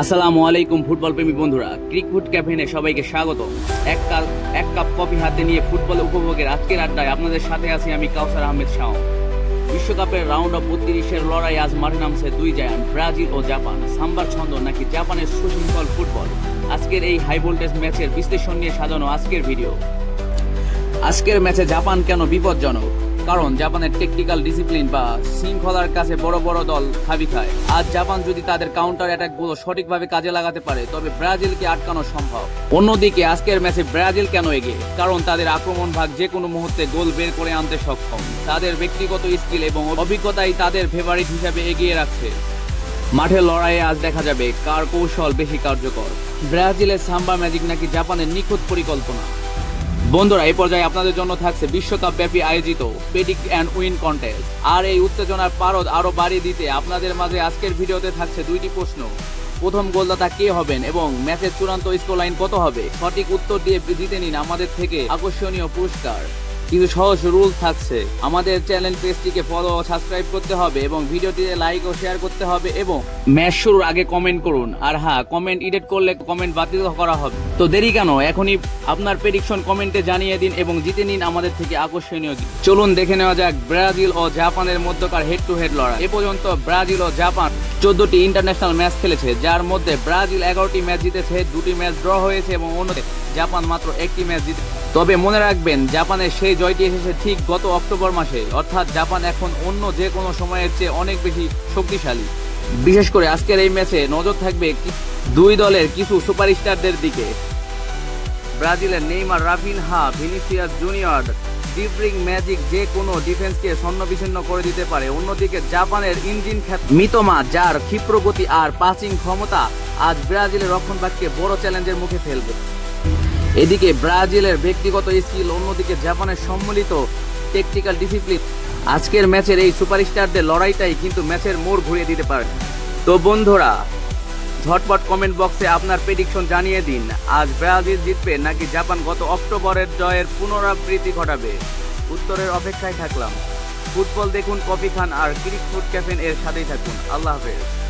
আসসালামু আলাইকুম ফুটবল প্রেমী বন্ধুরা, ক্রিকফুট ক্যাফেনে সবাইকে স্বাগত। এক কাপ কফি হাতে নিয়ে ফুটবল উপভোগের আজকের আড্ডায় আপনাদের সাথে আছি আমি কাউসার আহমেদ শাওন। বিশ্বকাপের রাউন্ড অফ 32-এর লড়াই আজ মাঠে নামছে দুই জায়ান্ট, ব্রাজিল ও জাপান। সাম্বার ছন্দ নাকি জাপানের সুশৃঙ্খল ফুটবল? আজকের এই হাই ভোল্টেজ ম্যাচের বিশ্লেষণ নিয়ে সাজানো আজকের ভিডিও। আজকের ম্যাচে জাপান কেন বিপজ্জনক? কারণ জাপানের টেকনিক্যাল ডিসিপ্লিন বা শৃঙ্খলার কাছে বড় বড় দল খাবি খায়। আজ জাপান যদি তাদের কাউন্টার অ্যাটাকগুলো সঠিকভাবে কাজে লাগাতে পারে তবে ব্রাজিলকে আটকানো সম্ভব। অন্যদিকে আজকের ম্যাচে ব্রাজিল কেন এগিয়ে? কারণ তাদের আক্রমণ ভাগ যে কোনো মুহূর্তে গোল বের করে আনতে সক্ষম। তাদের ব্যক্তিগত স্কিল এবং অভিজ্ঞতাই তাদের ফেভারিট হিসাবে এগিয়ে রাখছে। মাঠের লড়াইয়ে আজ দেখা যাবে কার কৌশল বেশি কার্যকর, ব্রাজিলের সাম্বা ম্যাজিক নাকি জাপানের নিখুঁত পরিকল্পনা। বন্ধুরা, এই পর্যায়ে আপনাদের জন্য থাকছে বিশ্বকাপ ব্যাপী আয়োজিত প্রেডিক্ট অ্যান্ড উইন কন্টেস্ট। আর এই উত্তেজনার পারদ আরো বাড়িয়ে দিতে আপনাদের মাঝে আজকের ভিডিওতে থাকছে দুইটি প্রশ্ন। প্রথম গোলদাতা কে হবেন এবং ম্যাচের চূড়ান্ত স্কোর লাইন কত হবে? সঠিক উত্তর দিয়ে জিতে নিন আমাদের থেকে আকর্ষণীয় পুরস্কার। কিছু সহজ রুল থাকছে। আমাদের চ্যানেল পেজটিকে ফলো ও সাবস্ক্রাইব করতে হবে এবং ভিডিওটিতে লাইক ও শেয়ার করতে হবে এবং ম্যাচ শুরুর আগে কমেন্ট করুন। আর হ্যাঁ, কমেন্ট এডিট করলে কমেন্ট বাতিল করা হবে। তো দেরি কেন, এখনই আপনার প্রেডিকশন কমেন্টে জানিয়ে দিন এবং জিতে নিন আমাদের থেকে আকর্ষণীয়। চলুন দেখে নেওয়া যাক ব্রাজিল ও জাপানের মধ্যকার হেড টু হেড লড়াই। এ পর্যন্ত ব্রাজিল ও জাপান 14টি ইন্টারন্যাশনাল ম্যাচ খেলেছে, যার মধ্যে ব্রাজিল 11টি ম্যাচ জিতেছে, 2টি ম্যাচ ড্র হয়েছে এবং অন্যদিকে জাপান মাত্র 1টি ম্যাচ জিতে। তবে মনে রাখবেন, জাপানের সেই জয়টি এসেছে ঠিক গত অক্টোবর মাসে, অর্থাৎ জাপান এখন অন্য যে কোনো সময়ের চেয়ে অনেক বেশি শক্তিশালী। বিশেষ করে আজকের এই ম্যাচে নজর থাকবে দুই দলের কিছু সুপারস্টারদের দিকে। ব্রাজিলের Neymar, Raphinha, Vinicius junior, dribbling magic যে কোনো ডিফেন্সকে ছন্নবিচ্ছিন্ন করে দিতে পারে। অন্যদিকে জাপানের ইঞ্জিন খ্যাত মিতোমা, যার ক্ষিপ্র গতি আর পাসিং ক্ষমতা আজ ব্রাজিলের রক্ষণভাগকে বড় চ্যালেঞ্জের মুখে ফেলবে। এদিকে ব্রাজিলের ব্যক্তিগত স্কিল, অন্যদিকে জাপানের সম্মিলিত টেকনিক্যাল ডিসিপ্লিন আজকের ম্যাচের এই সুপারস্টারদের লড়াইটাই কিন্তু ম্যাচের মোড় ঘুরিয়ে দিতে পারে। তো বন্ধুরা, ঝটপট কমেন্ট বক্সে আপনার প্রেডিকশন জানিয়ে দিন। আজ ব্রাজিল জিতবে নাকি জাপান গত অক্টোবরের জয়ের পুনরাবৃত্তি ঘটাবে? উত্তরের অপেক্ষায় থাকলাম। ফুটবল দেখুন, কফি খান আর ক্রিকফুট ক্যাফেন এর সাথেই থাকুন। আল্লাহ হাফেজ।